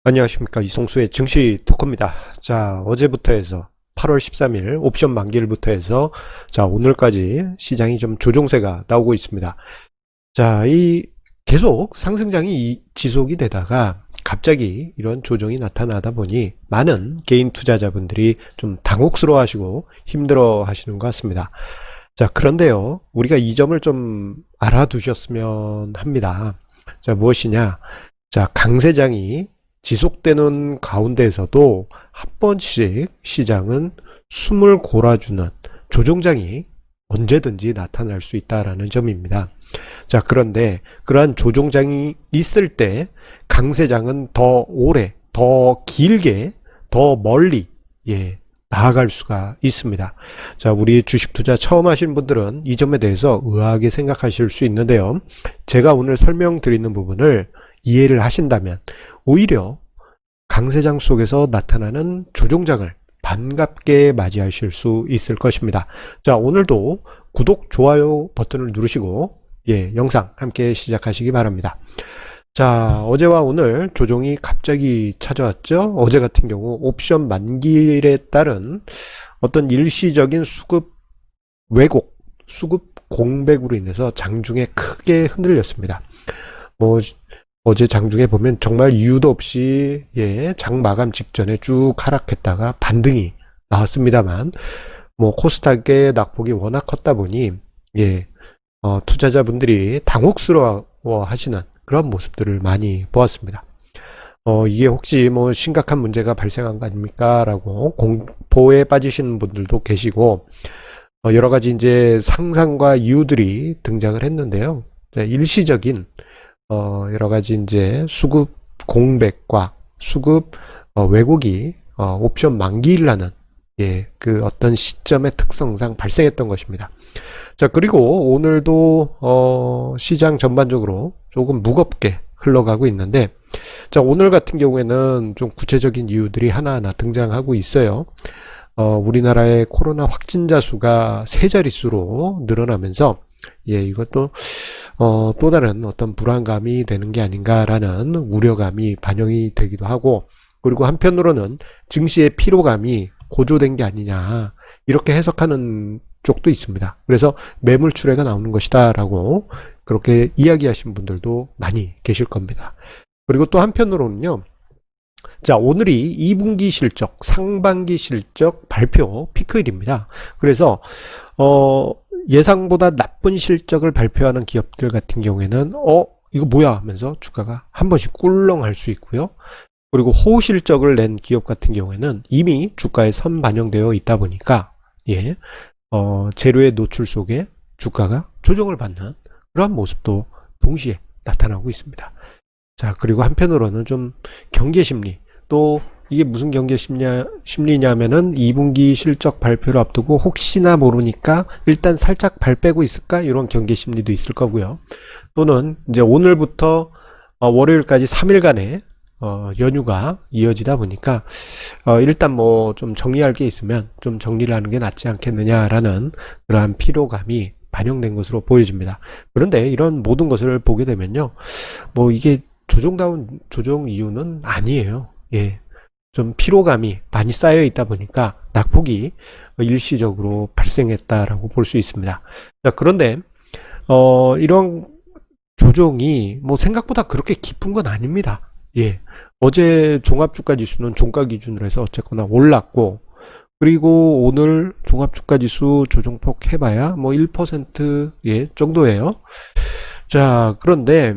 안녕하십니까, 이송수의 증시 토크입니다. 자, 어제부터 해서 8월 13일 옵션 만기일부터 해서 자, 오늘까지 시장이 좀 조종세가 나오고 있습니다. 자, 이 계속 상승장이 지속이 되다가 갑자기 이런 조정이 나타나다 보니 많은 개인 투자자분들이 좀 당혹스러워 하시고 힘들어 하시는 것 같습니다. 자, 그런데요, 우리가 이 점을 좀 알아두셨으면 합니다. 자, 무엇이냐? 자, 강세장이 지속되는 가운데에서도 한 번씩 시장은 숨을 골아주는 조정장이 언제든지 나타날 수 있다라는 점입니다. 자, 그런데 그러한 조정장이 있을 때 강세장은 더 오래, 더 길게, 더 멀리 나아갈 수가 있습니다. 자, 우리 주식 투자 처음 하신 분들은 이 점에 대해서 의아하게 생각하실 수 있는데요. 제가 오늘 설명드리는 부분을 이해를 하신다면 오히려 강세장 속에서 나타나는 조정장을 반갑게 맞이하실 수 있을 것입니다. 자, 오늘도 구독, 좋아요 버튼을 누르시고 영상 함께 시작하시기 바랍니다. 자, 어제와 오늘 조정이 갑자기 찾아왔죠. 어제 같은 경우 옵션 만기일에 따른 어떤 일시적인 수급 왜곡, 수급 공백으로 인해서 장중에 크게 흔들렸습니다. 어제 장중에 보면 정말 이유도 없이 장 마감 직전에 쭉 하락했다가 반등이 나왔습니다만 코스닥의 낙폭이 워낙 컸다 보니 투자자분들이 당혹스러워 하시는 그런 모습들을 많이 보았습니다. 이게 혹시 심각한 문제가 발생한 거 아닙니까? 라고 공포에 빠지시는 분들도 계시고 여러 가지 이제 상상과 이유들이 등장을 했는데요. 일시적인 여러 가지 이제 수급 공백과 수급 왜곡이 옵션 만기일라는 그 어떤 시점의 특성상 발생했던 것입니다. 자, 그리고 오늘도 시장 전반적으로 조금 무겁게 흘러가고 있는데, 자, 오늘 같은 경우에는 좀 구체적인 이유들이 하나하나 등장하고 있어요. 우리나라의 코로나 확진자 수가 세 자릿수로 늘어나면서 이것도 또 다른 어떤 불안감이 되는 게 아닌가라는 우려감이 반영이 되기도 하고, 그리고 한편으로는 증시의 피로감이 고조된 게 아니냐 이렇게 해석하는 쪽도 있습니다. 그래서 매물 출회가 나오는 것이다 라고 그렇게 이야기하신 분들도 많이 계실 겁니다. 그리고 또 한편으로는요, 자, 오늘이 2분기 실적, 상반기 실적 발표 피크일입니다. 그래서 예상보다 나쁜 실적을 발표하는 기업들 같은 경우에는 이거 뭐야 하면서 주가가 한 번씩 꿀렁할 수 있고요. 그리고 호실적을 낸 기업 같은 경우에는 이미 주가에 선반영되어 있다 보니까 재료의 노출 속에 주가가 조정을 받는 그런 모습도 동시에 나타나고 있습니다. 자, 그리고 한편으로는 좀 경계심리, 또 이게 무슨 경계심리냐면은 2분기 실적 발표를 앞두고 혹시나 모르니까 일단 살짝 발 빼고 있을까? 이런 경계심리도 있을 거고요. 또는 이제 오늘부터 월요일까지 3일간의 연휴가 이어지다 보니까 일단 좀 정리할 게 있으면 좀 정리를 하는 게 낫지 않겠느냐라는 그러한 피로감이 반영된 것으로 보여집니다. 그런데 이런 모든 것을 보게 되면요, 이게 조정다운 조정 이유는 아니에요. 좀 피로감이 많이 쌓여 있다 보니까 낙폭이 일시적으로 발생했다라고 볼 수 있습니다. 자, 그런데 이런 조정이 생각보다 그렇게 깊은 건 아닙니다. 어제 종합주가 지수는 종가 기준으로 해서 어쨌거나 올랐고, 그리고 오늘 종합주가 지수 조정폭 해봐야 1% 정도예요. 자, 그런데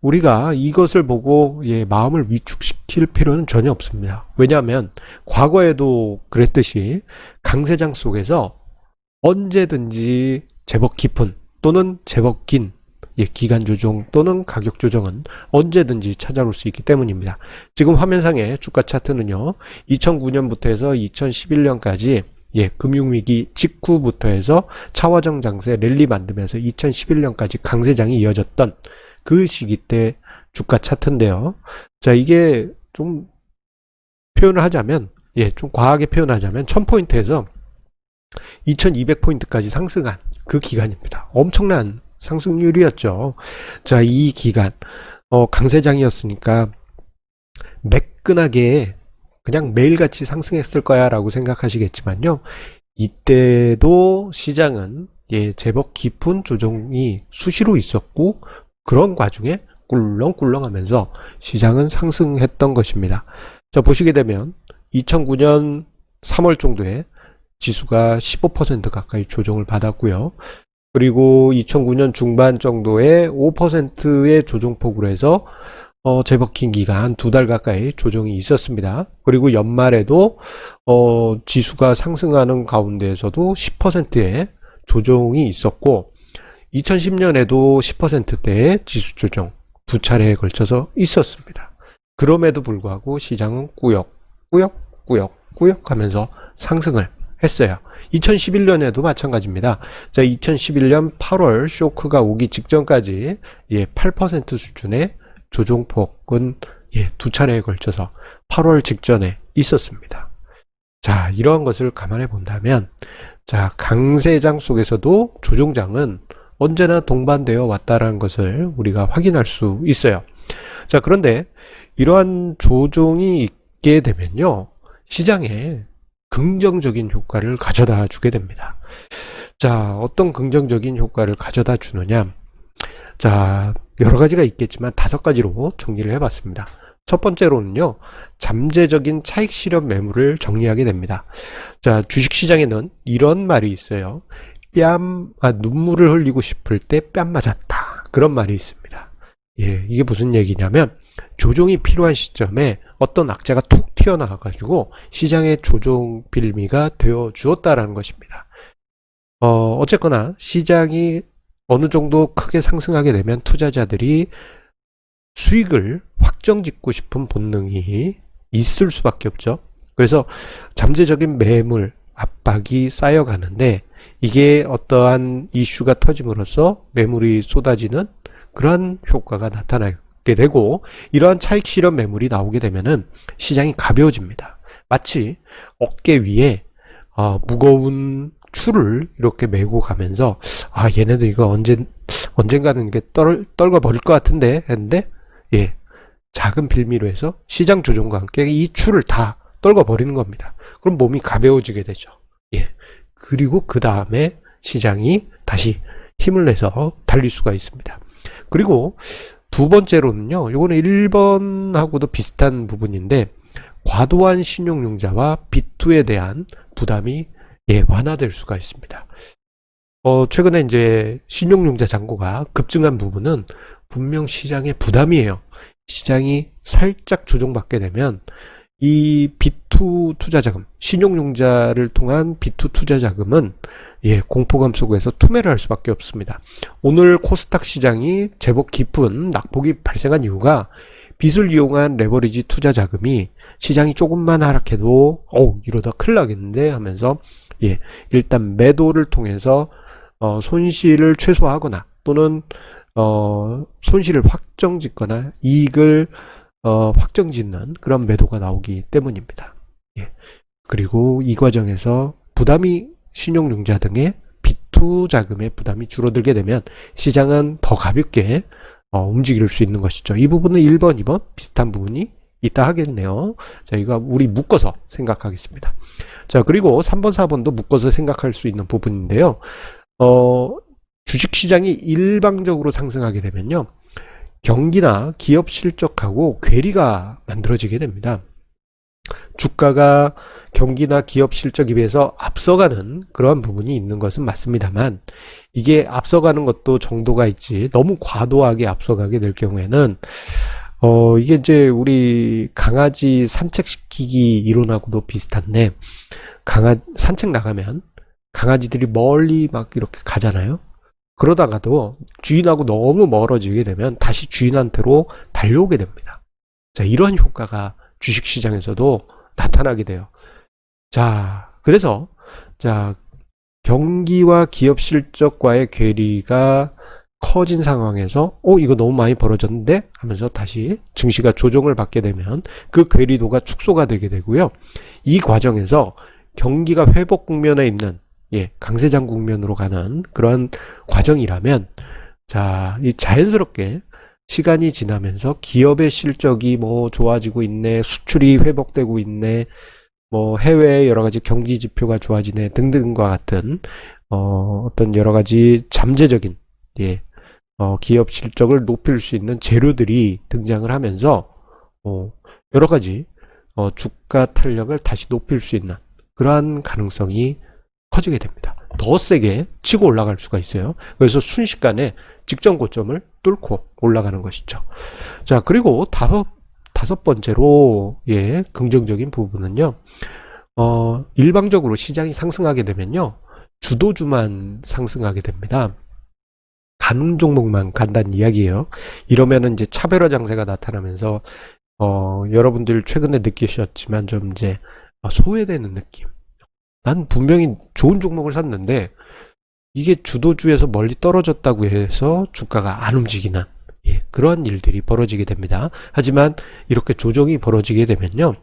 우리가 이것을 보고 마음을 위축시킬 필요는 전혀 없습니다. 왜냐하면 과거에도 그랬듯이 강세장 속에서 언제든지 제법 깊은 또는 제법 긴 기간 조정 또는 가격 조정은 언제든지 찾아올 수 있기 때문입니다. 지금 화면상의 주가 차트는요, 2009년부터 해서 2011년까지 금융위기 직후부터 해서 차화정 장세 랠리 만들면서 2011년까지 강세장이 이어졌던 그 시기 때 주가 차트인데요. 자, 이게 좀 표현을 하자면, 좀 과하게 표현하자면 1000포인트에서 2200포인트까지 상승한 그 기간입니다. 엄청난 상승률이었죠. 자, 이 기간 강세장이었으니까 매끈하게 그냥 매일같이 상승했을 거야 라고 생각하시겠지만요. 이때도 시장은 제법 깊은 조정이 수시로 있었고 그런 과정에 꿀렁꿀렁하면서 시장은 상승했던 것입니다. 자, 보시게 되면 2009년 3월 정도에 지수가 15% 가까이 조정을 받았고요. 그리고 2009년 중반 정도에 5%의 조정폭으로 해서 제법 긴 기간 2달 가까이 조정이 있었습니다. 그리고 연말에도 지수가 상승하는 가운데에서도 10%의 조정이 있었고 2010년에도 10%대의 지수 조정 2차례에 걸쳐서 있었습니다. 그럼에도 불구하고 시장은 꾸역꾸역 하면서 상승을 했어요. 2011년에도 마찬가지입니다. 자, 2011년 8월 쇼크가 오기 직전까지 8% 수준의 조정폭은 2차례에 걸쳐서 8월 직전에 있었습니다. 자, 이러한 것을 감안해 본다면 자, 강세장 속에서도 조정장은 언제나 동반되어 왔다라는 것을 우리가 확인할 수 있어요. 자, 그런데 이러한 조정이 있게 되면요, 시장에 긍정적인 효과를 가져다 주게 됩니다. 자, 어떤 긍정적인 효과를 가져다 주느냐? 자, 여러 가지가 있겠지만 5가지로 정리를 해봤습니다. 첫 번째로는요, 잠재적인 차익 실현 매물을 정리하게 됩니다. 자, 주식시장에는 이런 말이 있어요. 눈물을 흘리고 싶을 때 뺨 맞았다. 그런 말이 있습니다. 이게 무슨 얘기냐면, 조정이 필요한 시점에 어떤 악재가 툭 튀어나와가지고 시장의 조정 빌미가 되어 주었다라는 것입니다. 어쨌거나 시장이 어느 정도 크게 상승하게 되면 투자자들이 수익을 확정짓고 싶은 본능이 있을 수밖에 없죠. 그래서 잠재적인 매물 압박이 쌓여가는데 이게 어떠한 이슈가 터짐으로써 매물이 쏟아지는 그러한 효과가 나타나게 되고, 이러한 차익 실현 매물이 나오게 되면은 시장이 가벼워집니다. 마치 어깨 위에 무거운 추를 이렇게 메고 가면서 얘네들 이거 언젠가는 이게 떨궈 버릴 것 같은데 했는데 작은 빌미로 해서 시장 조정과 함께 이 추를 다 떨궈 버리는 겁니다. 그럼 몸이 가벼워지게 되죠. 그리고 그 다음에 시장이 다시 힘을 내서 달릴 수가 있습니다. 그리고 두 번째로는요, 이거는 1번하고도 비슷한 부분인데, 과도한 신용융자와 비투에 대한 부담이 완화될 수가 있습니다. 최근에 이제 신용융자 잔고가 급증한 부분은 분명 시장의 부담이에요. 시장이 살짝 조정받게 되면 이 B2 투자자금, 신용융자를 통한 B2 투자자금은 공포감 속에서 투매를 할 수밖에 없습니다. 오늘 코스닥 시장이 제법 깊은 낙폭이 발생한 이유가 빚을 이용한 레버리지 투자자금이 시장이 조금만 하락해도 이러다 큰일 나겠는데 하면서 일단 매도를 통해서 손실을 최소화하거나 또는 손실을 확정짓거나 이익을 확정짓는 그런 매도가 나오기 때문입니다. 그리고 이 과정에서 부담이 신용융자 등의 B2 자금의 부담이 줄어들게 되면 시장은 더 가볍게 움직일 수 있는 것이죠. 이 부분은 1번, 2번 비슷한 부분이 있다 하겠네요. 자, 이거 우리 묶어서 생각하겠습니다. 자, 그리고 3번, 4번도 묶어서 생각할 수 있는 부분인데요. 주식시장이 일방적으로 상승하게 되면요, 경기나 기업 실적하고 괴리가 만들어지게 됩니다. 주가가 경기나 기업 실적에 비해서 앞서가는 그러한 부분이 있는 것은 맞습니다만, 이게 앞서가는 것도 정도가 있지 너무 과도하게 앞서가게 될 경우에는 이게 이제 우리 강아지 산책시키기 이론하고도 비슷한데, 산책 나가면 강아지들이 멀리 막 이렇게 가잖아요. 그러다가도 주인하고 너무 멀어지게 되면 다시 주인한테로 달려오게 됩니다. 자, 이런 효과가 주식시장에서도 나타나게 돼요. 자, 그래서 경기와 기업 실적과의 괴리가 커진 상황에서 이거 너무 많이 벌어졌는데 하면서 다시 증시가 조정을 받게 되면 그 괴리도가 축소가 되게 되고요. 이 과정에서 경기가 회복 국면에 있는 강세장 국면으로 가는 그런 과정이라면 이 자연스럽게 시간이 지나면서 기업의 실적이 뭐 좋아지고 있네, 수출이 회복되고 있네, 뭐 해외 여러 가지 경기 지표가 좋아지네 등등과 같은 어떤 여러 가지 잠재적인 예, 기업 실적을 높일 수 있는 재료들이 등장을 하면서 여러 가지 주가 탄력을 다시 높일 수 있는 그러한 가능성이 커지게 됩니다. 더 세게 치고 올라갈 수가 있어요. 그래서 순식간에 직전 고점을 뚫고 올라가는 것이죠. 자, 그리고 다섯 번째로 예, 긍정적인 부분은요. 일방적으로 시장이 상승하게 되면요. 주도주만 상승하게 됩니다. 가는 종목만 간다는 이야기예요. 이러면은 이제 차별화 장세가 나타나면서 여러분들 최근에 느끼셨지만 좀 이제 소외되는 느낌. 난 분명히 좋은 종목을 샀는데 이게 주도주에서 멀리 떨어졌다고 해서 주가가 안 움직이는 예, 그러한 일들이 벌어지게 됩니다. 하지만 이렇게 조정이 벌어지게 되면요.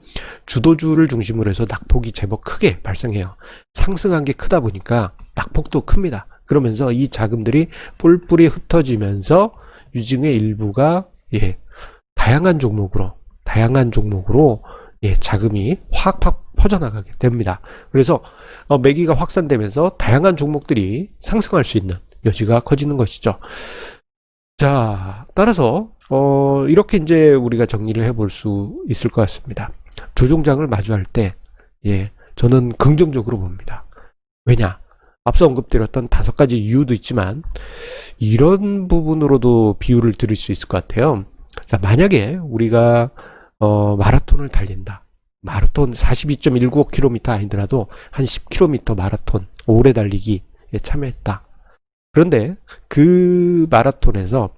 주도주를 중심으로 해서 낙폭이 제법 크게 발생해요. 상승한 게 크다 보니까 낙폭도 큽니다. 그러면서 이 자금들이 뿔뿔이 흩어지면서 유증의 일부가 예, 다양한 종목으로 예, 자금이 확 퍼져나가게 됩니다. 그래서 매기가 확산되면서 다양한 종목들이 상승할 수 있는 여지가 커지는 것이죠. 자, 따라서 이렇게 이제 우리가 정리를 해볼 수 있을 것 같습니다. 조종장을 마주할 때 예, 저는 긍정적으로 봅니다. 왜냐? 앞서 언급드렸던 5가지 이유도 있지만 이런 부분으로도 비유를 드릴 수 있을 것 같아요. 자, 만약에 우리가 마라톤을 달린다. 마라톤 42.195km 아니더라도 한 10km 마라톤 오래 달리기에 참여했다. 그런데 그 마라톤에서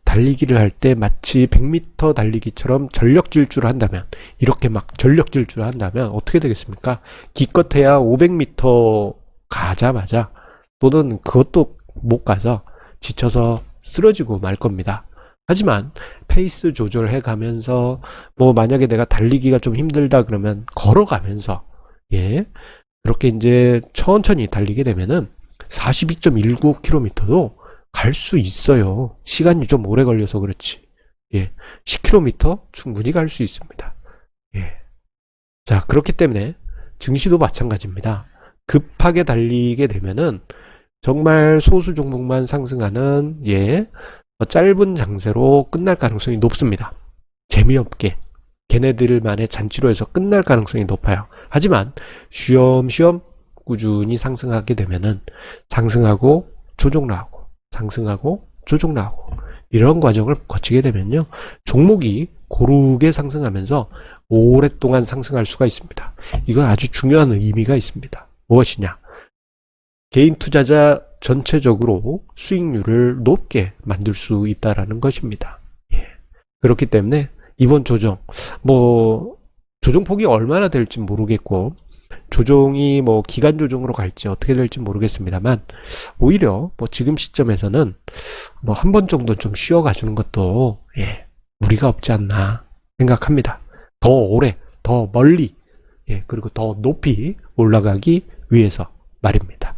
달리기를 할 때 마치 100m 달리기처럼 전력 질주를 한다면 이렇게 막 전력 질주를 한다면 어떻게 되겠습니까? 기껏해야 500m 가자마자 또는 그것도 못 가서 지쳐서 쓰러지고 말 겁니다. 하지만 페이스 조절해 가면서 뭐 만약에 내가 달리기가 좀 힘들다 그러면 걸어가면서 예 그렇게 이제 천천히 달리게 되면은 42.195km도 갈 수 있어요. 시간이 좀 오래 걸려서 그렇지. 예, 10km 충분히 갈 수 있습니다. 예. 자, 그렇기 때문에 증시도 마찬가지입니다. 급하게 달리게 되면은 정말 소수 종목만 상승하는 예 짧은 장세로 끝날 가능성이 높습니다. 재미없게 걔네들만의 잔치로 해서 끝날 가능성이 높아요. 하지만 쉬엄쉬엄 꾸준히 상승하게 되면은 상승하고 조정 나오고 상승하고 조정 나오고 이런 과정을 거치게 되면요 종목이 고르게 상승하면서 오랫동안 상승할 수가 있습니다. 이건 아주 중요한 의미가 있습니다. 무엇이냐? 개인 투자자 전체적으로 수익률을 높게 만들 수 있다라는 것입니다. 예. 그렇기 때문에 이번 조정, 뭐 조정폭이 얼마나 될지 모르겠고 조정이 뭐 기간 조정으로 갈지 어떻게 될지 모르겠습니다만 오히려 뭐 지금 시점에서는 뭐 한 번 정도 좀 쉬어가 주는 것도 예, 무리가 없지 않나 생각합니다. 더 오래, 더 멀리, 예, 그리고 더 높이 올라가기 위해서 말입니다.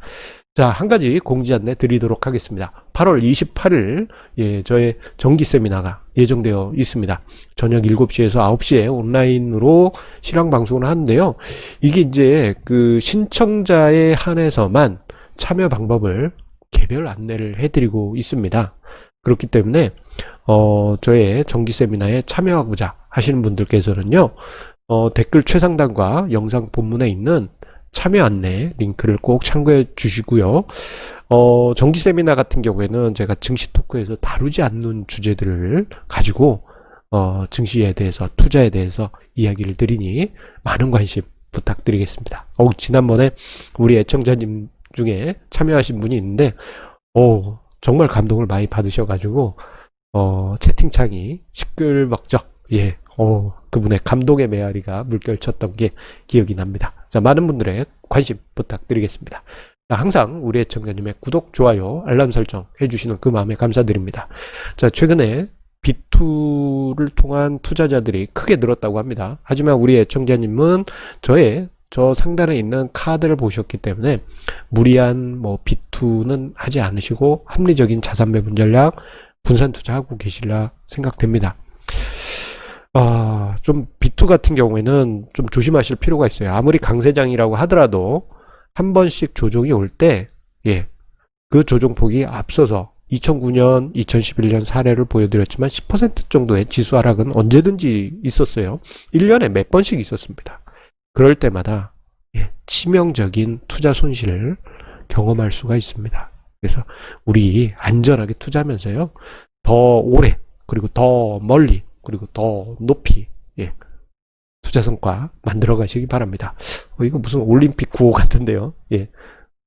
자, 한 가지 공지 안내 드리도록 하겠습니다. 8월 28일 예, 저의 정기 세미나가 예정되어 있습니다. 저녁 7시에서 9시에 온라인으로 실황 방송을 하는데요. 이게 이제 그 신청자에 한해서만 참여 방법을 개별 안내를 해드리고 있습니다. 그렇기 때문에 저의 정기 세미나에 참여하고자 하시는 분들께서는요. 댓글 최상단과 영상 본문에 있는 참여 안내 링크를 꼭 참고해 주시고요. 정기 세미나 같은 경우에는 제가 증시 토크에서 다루지 않는 주제들을 가지고 증시에 대해서 투자에 대해서 이야기를 드리니 많은 관심 부탁드리겠습니다. 지난번에 우리 애청자님 중에 참여하신 분이 있는데 정말 감동을 많이 받으셔가지고 채팅창이 시끌벅적 예. 그분의 감동의 메아리가 물결쳤던 게 기억이 납니다. 자, 많은 분들의 관심 부탁드리겠습니다. 자, 항상 우리 애청자님의 구독, 좋아요, 알람 설정 해주시는 그 마음에 감사드립니다. 자, 최근에 B2를 통한 투자자들이 크게 늘었다고 합니다. 하지만 우리 애청자님은 저 상단에 있는 카드를 보셨기 때문에 무리한 뭐 B2는 하지 않으시고 합리적인 자산 배분 전략, 분산 투자하고 계시리라 생각됩니다. 좀 비투 같은 경우에는 좀 조심하실 필요가 있어요. 아무리 강세장이라고 하더라도 한 번씩 조정이 올 때, 예, 그 조정폭이 앞서서 2009년, 2011년 사례를 보여드렸지만 10% 정도의 지수 하락은 언제든지 있었어요. 1년에 몇 번씩 있었습니다. 그럴 때마다 예, 치명적인 투자 손실을 경험할 수가 있습니다. 그래서 우리 안전하게 투자하면서요, 더 오래, 그리고 더 멀리, 그리고 더 높이, 예, 투자 성과 만들어 가시기 바랍니다. 이거 무슨 올림픽 구호 같은데요. 예,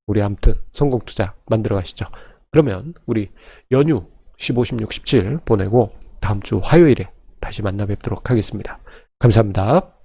우리 아무튼 성공 투자 만들어 가시죠. 그러면 우리 연휴 15, 16, 17 보내고 다음 주 화요일에 다시 만나 뵙도록 하겠습니다. 감사합니다.